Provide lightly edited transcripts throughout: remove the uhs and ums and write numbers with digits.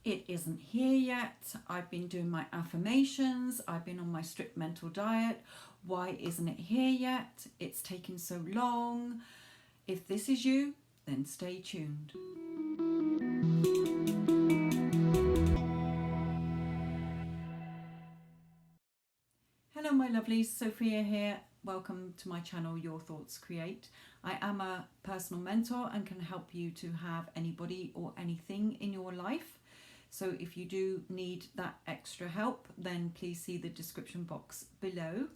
it isn't here yet. I've been doing my affirmations. I've been on my strict mental diet. Why isn't it here yet? It's taking so long. If this is you, then stay tuned. Hello my lovelies, Sophia here. Welcome to my channel, Your Thoughts Create. I am a personal mentor and can help you to have anybody or anything in your life. So if you do need that extra help, then please see the description box below.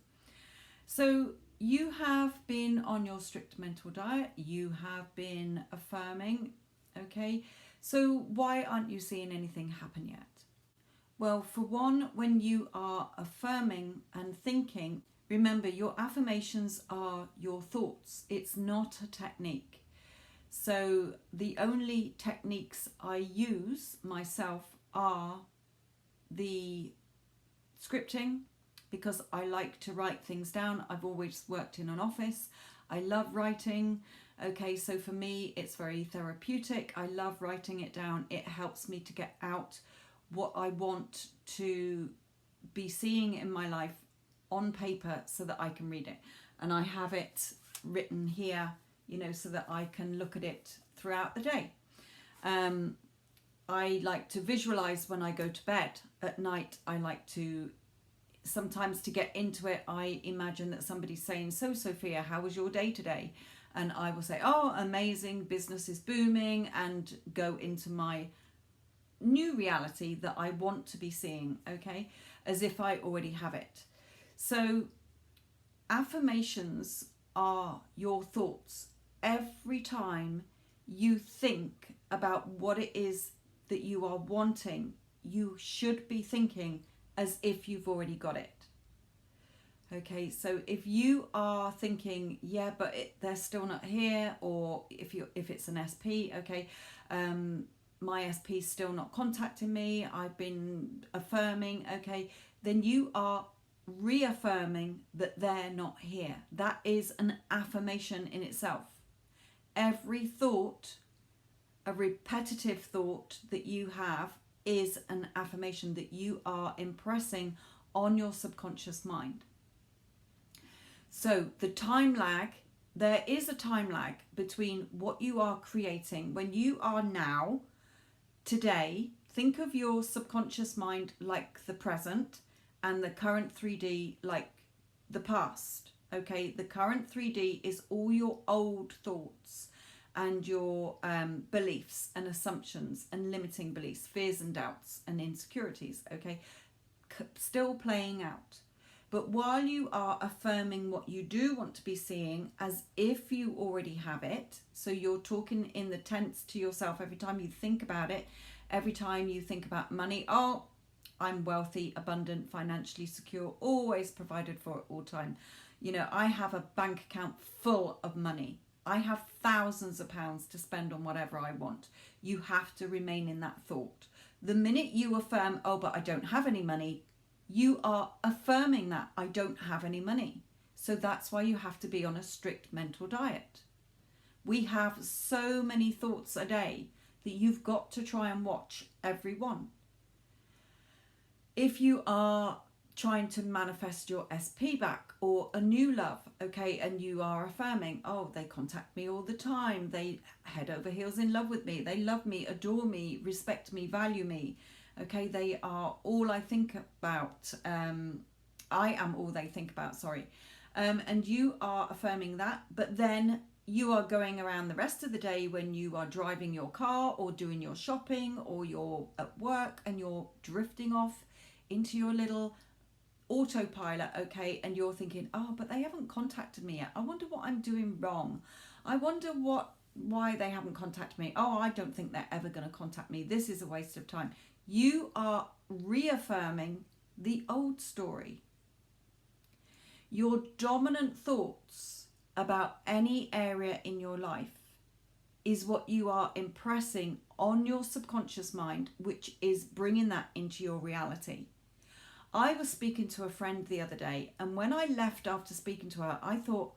So you have been on your strict mental diet, you have been affirming, okay? So why aren't you seeing anything happen yet? Well, for one, when you are affirming and thinking, remember your affirmations are your thoughts. It's not a technique. So the only techniques I use myself are the scripting, because I like to write things down. I've always worked in an office. I love writing. Okay, so for me, it's very therapeutic. I love writing it down. It helps me to get out what I want to be seeing in my life on paper so that I can read it. And I have it written here, you know, so that I can look at it throughout the day. I like to visualize when I go to bed at night. I like to, sometimes to get into it, I imagine that somebody's saying, so Sophia, how was your day today? And I will say, oh, amazing, business is booming, and go into my new reality that I want to be seeing, okay, as if I already have it. So affirmations are your thoughts. Every time you think about what it is that you are wanting, you should be thinking as if you've already got it. Okay, so if you are thinking, yeah, but they're still not here, or if it's an SP, okay, my SP's still not contacting me, I've been affirming, okay, then you are reaffirming that they're not here. That is an affirmation in itself. Every thought, a repetitive thought that you have, is an affirmation that you are impressing on your subconscious mind. So the time lag, there is a time lag between what you are creating when you are now, today. Think of your subconscious mind like the present and the current 3D like the past. Okay, the current 3D is all your old thoughts and your beliefs and assumptions and limiting beliefs, fears and doubts and insecurities, okay, still playing out. But while you are affirming what you do want to be seeing as if you already have it, so you're talking in the tense to yourself every time you think about it, every time you think about money, oh, I'm wealthy, abundant, financially secure, always provided for at all time. You know, I have a bank account full of money. I have thousands of pounds to spend on whatever I want. You have to remain in that thought. The minute you affirm, oh, but I don't have any money, you are affirming that I don't have any money. So that's why you have to be on a strict mental diet. We have so many thoughts a day that you've got to try and watch every one. If you are trying to manifest your SP back or a new love, okay, and you are affirming, oh, they contact me all the time, they head over heels in love with me, they love me, adore me, respect me, value me, okay, they are all I think about, I am all they think about, sorry, and you are affirming that, but then you are going around the rest of the day when you are driving your car or doing your shopping or you're at work and you're drifting off into your little autopilot, okay, and you're thinking, oh, but they haven't contacted me yet. I wonder what I'm doing wrong. I wonder why they haven't contacted me. Oh, I don't think they're ever going to contact me. This is a waste of time. You are reaffirming the old story. Your dominant thoughts about any area in your life is what you are impressing on your subconscious mind, which is bringing that into your reality. I was speaking to a friend the other day, and when I left after speaking to her, I thought,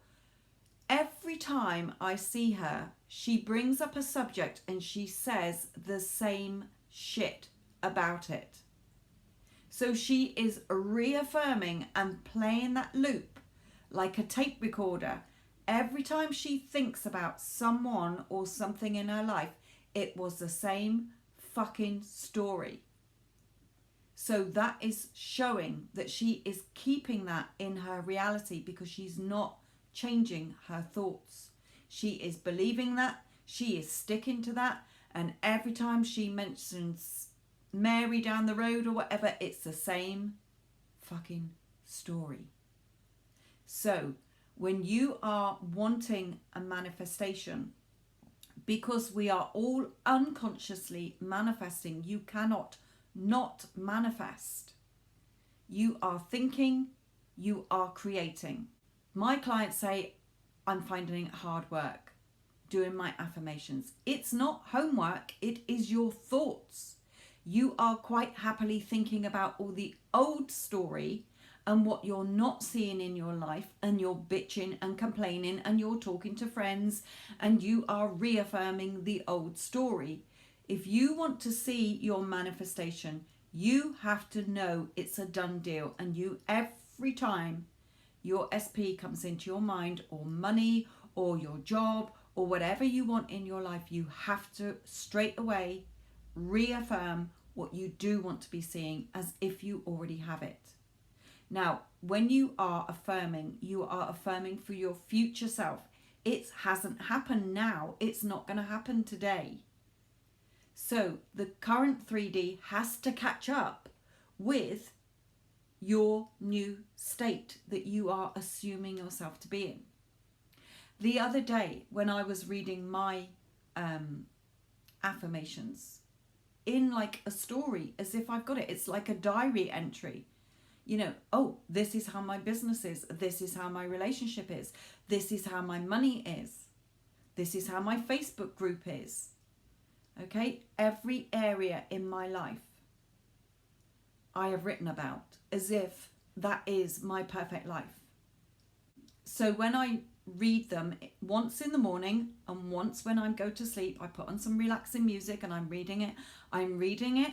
every time I see her, she brings up a subject and she says the same shit about it. So she is reaffirming and playing that loop like a tape recorder. Every time she thinks about someone or something in her life, it was the same fucking story. So that is showing that she is keeping that in her reality because she's not changing her thoughts. She is believing that, she is sticking to that, and every time she mentions Mary down the road or whatever, it's the same fucking story. So when you are wanting a manifestation, because we are all unconsciously manifesting, you cannot not manifest. You are thinking, you are creating. My clients say, I'm finding it hard work doing my affirmations. It's not homework, it is your thoughts. You are quite happily thinking about all the old story and what you're not seeing in your life, and you're bitching and complaining and you're talking to friends and you are reaffirming the old story. If you want to see your manifestation, you have to know it's a done deal, and you, every time your SP comes into your mind, or money or your job or whatever you want in your life, you have to straight away reaffirm what you do want to be seeing as if you already have it. Now, when you are affirming for your future self. It hasn't happened now. It's not going to happen today. So the current 3D has to catch up with your new state that you are assuming yourself to be in. The other day when I was reading my affirmations in like a story, as if I've got it, it's like a diary entry. You know, oh, this is how my business is. This is how my relationship is. This is how my money is. This is how my Facebook group is. Okay, every area in my life I have written about as if that is my perfect life. So when I read them once in the morning and once when I go to sleep, I put on some relaxing music and I'm reading it,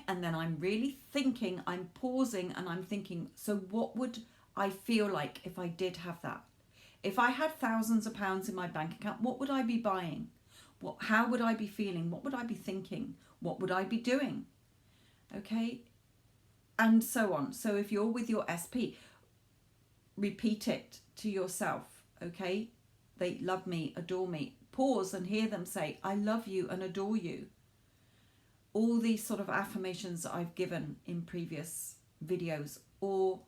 and then I'm really thinking, I'm pausing and I'm thinking, so what would I feel like if I did have that? If I had thousands of pounds in my bank account, what would I be buying? How would I be feeling? What would I be thinking? What would I be doing? Okay, and so on. So if you're with your SP, repeat it to yourself. Okay, they love me, adore me. Pause and hear them say, I love you and adore you. All these sort of affirmations that I've given in previous videos, or,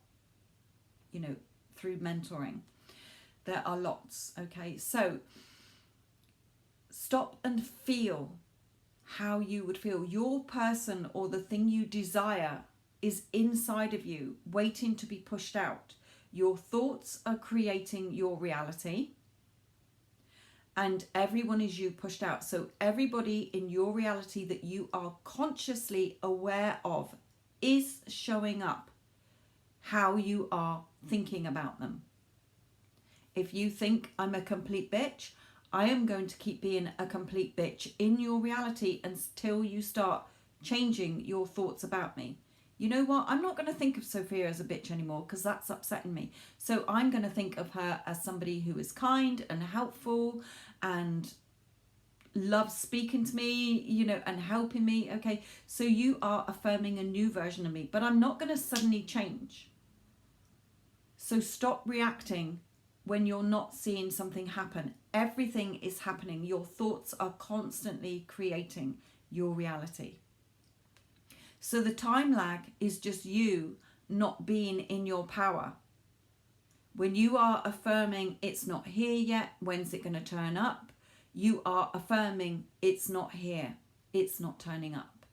you know, through mentoring. There are lots. Okay, so stop and feel how you would feel. Your person or the thing you desire is inside of you, waiting to be pushed out. Your thoughts are creating your reality, and everyone is you pushed out. So everybody in your reality that you are consciously aware of is showing up how you are thinking about them. If you think I'm a complete bitch, I am going to keep being a complete bitch in your reality until you start changing your thoughts about me. You know what? I'm not going to think of Sophia as a bitch anymore because that's upsetting me. So I'm going to think of her as somebody who is kind and helpful and loves speaking to me, you know, and helping me. Okay, so you are affirming a new version of me, but I'm not going to suddenly change. So stop reacting when you're not seeing something happen. Everything is happening. Your thoughts are constantly creating your reality. So the time lag is just you not being in your power. When you are affirming it's not here yet, when's it going to turn up? You are affirming it's not here, it's not turning up.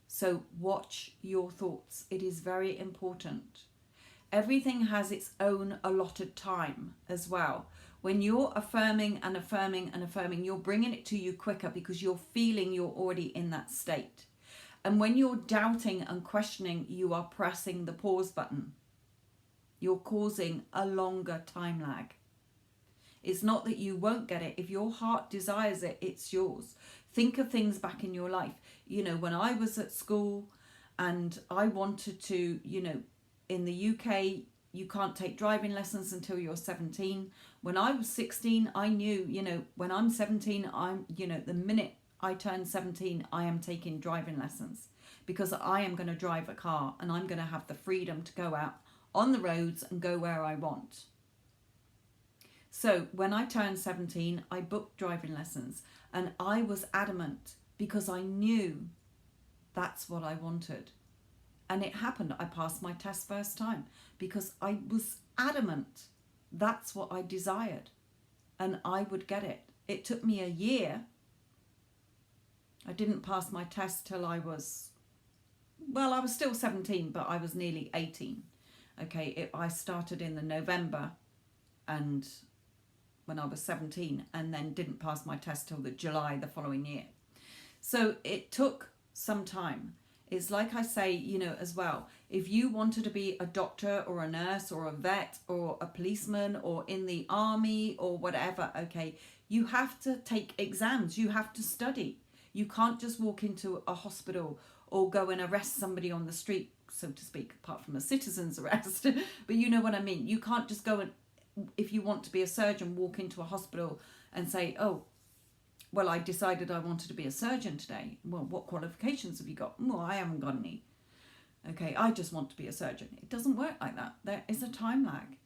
So watch your thoughts. It is very important. Everything has its own allotted time as well. When you're affirming and affirming and affirming, you're bringing it to you quicker because you're feeling you're already in that state. And when you're doubting and questioning, you are pressing the pause button. You're causing a longer time lag. It's not that you won't get it. If your heart desires it, it's yours. Think of things back in your life. You know, when I was at school And I wanted to, in the UK, you can't take driving lessons until you're 17. When I was 16, I knew, when I'm 17, the minute I turn 17, I am taking driving lessons, because I am going to drive a car and I'm going to have the freedom to go out on the roads and go where I want. So when I turned 17, I booked driving lessons, and I was adamant because I knew that's what I wanted. And it happened. I passed my test first time because I was adamant that's what I desired, and I would get it. It took me a year. I didn't pass my test till I was still 17, but I was nearly 18. Okay, I started in the November, and when I was 17, and then didn't pass my test till the July the following year. So it took some time. It's like I say, as well, if you wanted to be a doctor or a nurse or a vet or a policeman or in the army or whatever, okay, you have to take exams, you have to study. You can't just walk into a hospital or go and arrest somebody on the street, so to speak, apart from a citizen's arrest. But you know what I mean. You can't just go and, if you want to be a surgeon, walk into a hospital and say, oh, well, I decided I wanted to be a surgeon today. Well, what qualifications have you got? Well, I haven't got any. Okay, I just want to be a surgeon. It doesn't work like that. There is a time lag.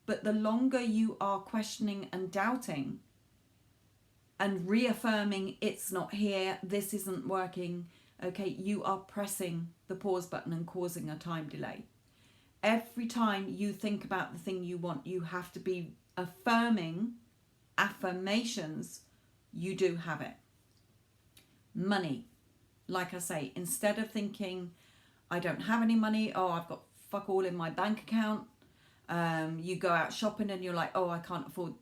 But the longer you are questioning and doubting and reaffirming it's not here, this isn't working, okay, you are pressing the pause button and causing a time delay. Every time you think about the thing you want, you have to be affirming affirmations. You do have it. Money. Like I say, instead of thinking, I don't have any money, oh, I've got fuck all in my bank account. You go out shopping and you're like, oh, I can't afford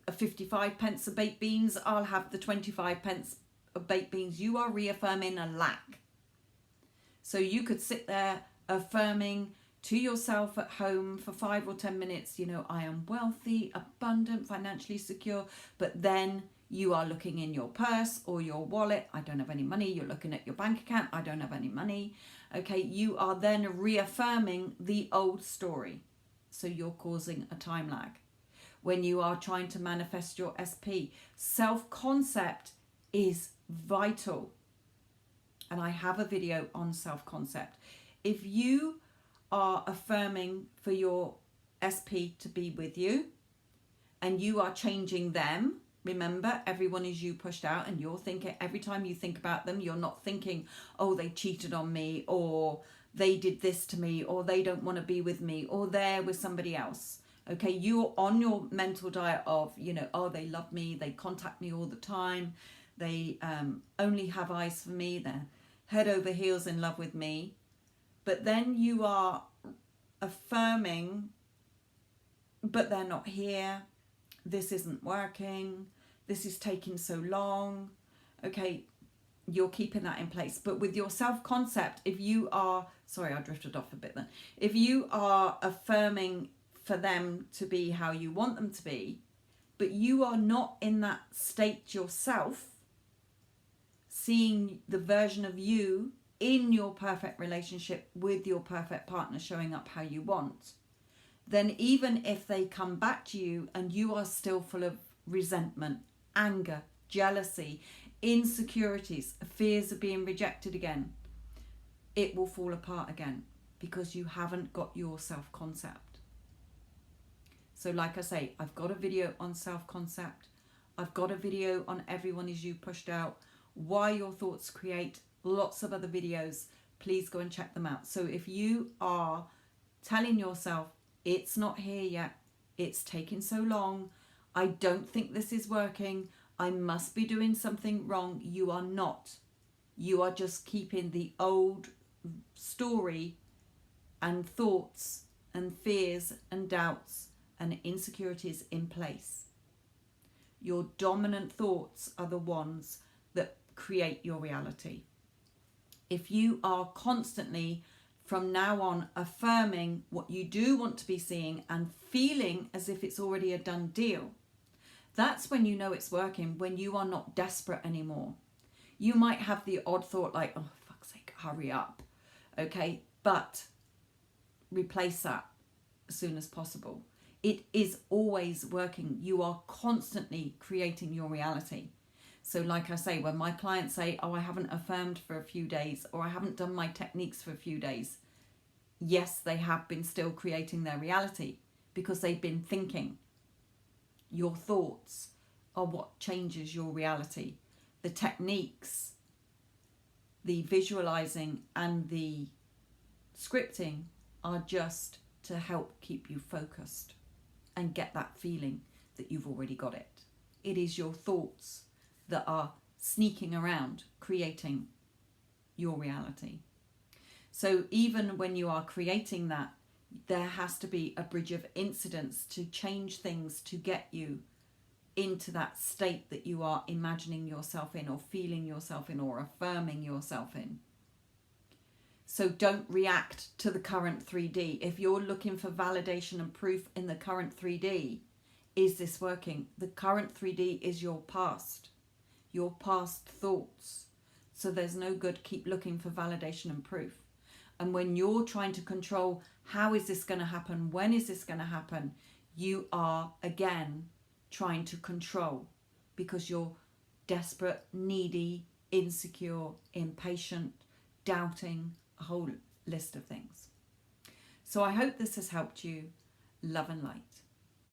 a 55 pence of baked beans. I'll have the 25 pence of baked beans. You are reaffirming a lack. So you could sit there affirming to yourself at home for 5 or 10 minutes, I am wealthy, abundant, financially secure, but then you are looking in your purse or your wallet. I don't have any money. You're looking at your bank account. I don't have any money. Okay, you are then reaffirming the old story. So you're causing a time lag. When you are trying to manifest your SP, self-concept is vital. And I have a video on self-concept. If you are affirming for your SP to be with you and you are changing them, remember, everyone is you pushed out, and you're thinking, every time you think about them, you're not thinking, oh, they cheated on me, or they did this to me, or they don't want to be with me, or they're with somebody else. Okay, you're on your mental diet of, oh, they love me, they contact me all the time, they only have eyes for me, they're head over heels in love with me. But then you are affirming, but they're not here, this isn't working, this is taking so long. Okay, you're keeping that in place. But with your self-concept, if you are, sorry, I drifted off a bit then. If you are affirming for them to be how you want them to be, but you are not in that state yourself, seeing the version of you in your perfect relationship with your perfect partner showing up how you want, then even if they come back to you and you are still full of resentment, anger, jealousy, insecurities, fears of being rejected again, it will fall apart again because you haven't got your self-concept. So like I say, I've got a video on self-concept. I've got a video on everyone is you pushed out, why your thoughts create, lots of other videos. Please go and check them out. So if you are telling yourself, it's not here yet, it's taking so long, I don't think this is working, I must be doing something wrong, you are not. You are just keeping the old story and thoughts and fears and doubts and insecurities in place. Your dominant thoughts are the ones that create your reality. If you are constantly from now on affirming what you do want to be seeing and feeling as if it's already a done deal, that's when you know it's working, when you are not desperate anymore. You might have the odd thought like, oh, fuck's sake, hurry up. Okay, but replace that as soon as possible. It is always working. You are constantly creating your reality. So like I say, when my clients say, oh, I haven't affirmed for a few days, or I haven't done my techniques for a few days, yes, they have been still creating their reality because they've been thinking. Your thoughts are what changes your reality. The techniques, the visualizing and the scripting are just to help keep you focused and get that feeling that you've already got it. It is your thoughts that are sneaking around creating your reality. So even when you are creating that, there has to be a bridge of incidents to change things to get you into that state that you are imagining yourself in, or feeling yourself in, or affirming yourself in. So don't react to the current 3D. If you're looking for validation and proof in the current 3D, is this working? The current 3D is your past thoughts. So there's no good keep looking for validation and proof. And when you're trying to control, how is this going to happen? When is this going to happen? You are, again, trying to control because you're desperate, needy, insecure, impatient, doubting, a whole list of things. So I hope this has helped you. Love and light.